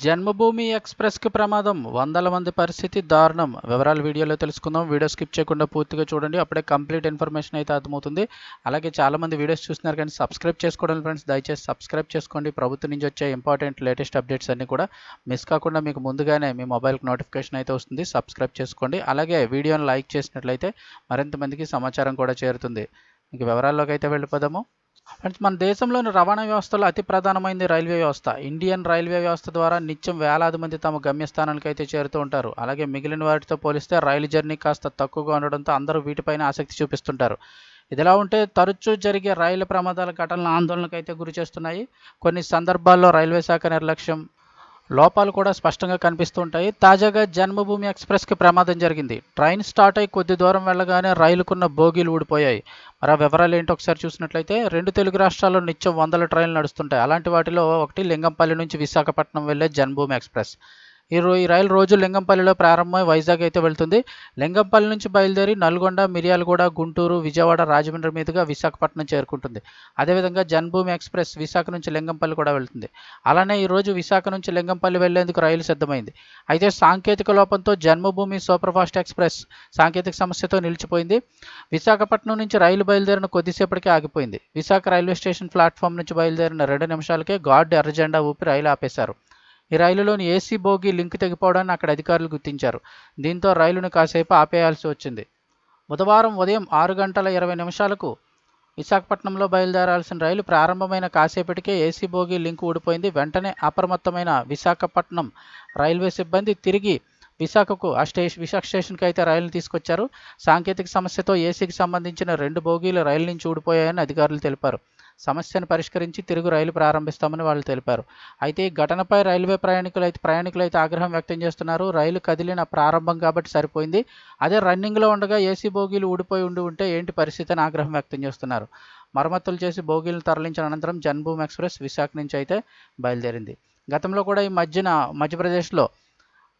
జన్మభూమి ఎక్స్‌ప్రెస్‌కి ప్రమాదం. వందల మంది పరిస్థితి దారుణం. వివరాలు వీడియోలో తెలుసుకుందాం. వీడియో స్కిప్ చేయకుండా పూర్తిగా చూడండి. అప్పుడే కంప్లీట్ ఇన్ఫర్మేషన్ అయితే అర్థమవుతుంది. అలాగే చాలామంది వీడియోస్ చూస్తున్నారు కానీ సబ్స్క్రైబ్ చేసుకోవడం ఫ్రెండ్స్. దయచేసి సబ్స్క్రైబ్ చేసుకోండి. ప్రభుత్వం నుంచి వచ్చే ఇంపార్టెంట్ లేటెస్ట్ అప్డేట్స్ అన్నీ కూడా మిస్ కాకుండా మీకు ముందుగానే మీ మొబైల్‌కి నోటిఫికేషన్ అయితే వస్తుంది. సబ్స్క్రైబ్ చేసుకోండి. అలాగే వీడియోని లైక్ చేసినట్లయితే మరింత మందికి సమాచారం కూడా చేరుతుంది. ఇంక వివరాల్లోకి అయితే వెళ్ళిపోదాము. ఫ్రెండ్స్, మన దేశంలోని రవాణా వ్యవస్థలో అతి ప్రధానమైనది రైల్వే వ్యవస్థ. ఇండియన్ రైల్వే వ్యవస్థ ద్వారా నిత్యం వేలాది మంది తమ గమ్యస్థానాలకు అయితే చేరుతూ ఉంటారు. అలాగే మిగిలిన వాటితో పోలిస్తే రైలు జర్నీ కాస్త తక్కువగా ఉండడంతో అందరూ వీటిపైన ఆసక్తి చూపిస్తుంటారు. ఇదిలా ఉంటే తరచూ జరిగే రైలు ప్రమాదాల ఘటనలు ఆందోళనకు అయితే గురి చేస్తున్నాయి. కొన్ని సందర్భాల్లో రైల్వే శాఖ నిర్లక్ష్యం, లోపాలు కూడా స్పష్టంగా కనిపిస్తూ ఉంటాయి. తాజాగా జన్మభూమి ఎక్స్‌ప్రెస్‌కి ప్రమాదం జరిగింది. ట్రైన్ స్టార్ట్ అయి కొద్ది దూరం వెళ్ళగానే రైలుకున్న బోగీలు ఊడిపోయాయి. మరి ఆ వివరాలు ఏంటో ఒకసారి చూసినట్లయితే 2 తెలుగు రాష్ట్రాల్లో నిత్యం వందల ట్రైన్లు నడుస్తుంటాయి. అలాంటి వాటిలో ఒకటి లింగంపల్లి నుంచి విశాఖపట్నం వెళ్ళే జన్మభూమి ఎక్స్‌ప్రెస్. ఈ రైలు రోజు లింగంపల్లిలో ప్రారంభమై వైజాగ్ అయితే వెళ్తుంది. లింగంపల్లి నుంచి బయలుదేరి నల్గొండ, మిర్యాలగూడ, గుంటూరు, విజయవాడ, రాజమండ్రి మీదుగా విశాఖపట్నం చేరుకుంటుంది. అదేవిధంగా జన్మభూమి ఎక్స్‌ప్రెస్ విశాఖ నుంచి లింగంపల్లి కూడా వెళ్తుంది. అలానే ఈరోజు విశాఖ నుంచి లింగంపల్లి వెళ్లేందుకు రైలు సిద్ధమైంది. అయితే సాంకేతిక లోపంతో జన్మభూమి సూపర్‌ఫాస్ట్ ఎక్స్‌ప్రెస్ సాంకేతిక సమస్యతో నిలిచిపోయింది. విశాఖపట్నం నుంచి రైలు బయలుదేరిన కొద్దిసేపటికే ఆగిపోయింది. విశాఖ రైల్వే స్టేషన్ ప్లాట్‌ఫామ్ నుంచి బయలుదేరిన 2 నిమిషాలకే గార్డు ఎర్ర జెండా ఊపి రైలు ఆపేశారు. ఈ రైలులోని ఏసీ బోగీ లింక్ తెగిపోవడాన్ని అక్కడ అధికారులు గుర్తించారు. దీంతో రైలును కాసేపు ఆపేయాల్సి వచ్చింది. బుధవారం ఉదయం 6:20 విశాఖపట్నంలో బయలుదేరాల్సిన రైలు ప్రారంభమైన కాసేపటికే ఏసీ బోగీ లింక్ ఊడిపోయింది. వెంటనే అప్రమత్తమైన విశాఖపట్నం రైల్వే సిబ్బంది తిరిగి విశాఖ స్టేషన్కి అయితే రైలును తీసుకొచ్చారు. సాంకేతిక సమస్యతో ఏసీకి సంబంధించిన 2 బోగీలు రైలు నుంచి ఊడిపోయాయని అధికారులు తెలిపారు. సమస్యను పరిష్కరించి తిరుగు రైలు ప్రారంభిస్తామని వాళ్ళు తెలిపారు. అయితే ఈ ఘటనపై రైల్వే ప్రయాణికులైతే ఆగ్రహం వ్యక్తం చేస్తున్నారు. రైలు కదిలిన ప్రారంభం కాబట్టి సరిపోయింది. అదే రన్నింగ్లో ఉండగా ఏసీ బోగీలు ఊడిపోయి ఉంటే ఏంటి పరిస్థితి అని ఆగ్రహం వ్యక్తం చేస్తున్నారు. మరమ్మతులు చేసి బోగీలను తరలించిన అనంతరం జన్మభూమి ఎక్స్‌ప్రెస్ విశాఖ నుంచి అయితే బయలుదేరింది. గతంలో కూడా ఈ మధ్యప్రదేశ్లో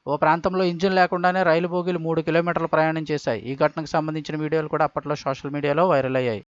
ఓ ప్రాంతంలో ఇంజిన్ లేకుండానే రైలు బోగీలు 3 కిలోమీటర్ల ప్రయాణం చేశాయి. ఈ ఘటనకు సంబంధించిన వీడియోలు కూడా అప్పట్లో సోషల్ మీడియాలో వైరల్ అయ్యాయి.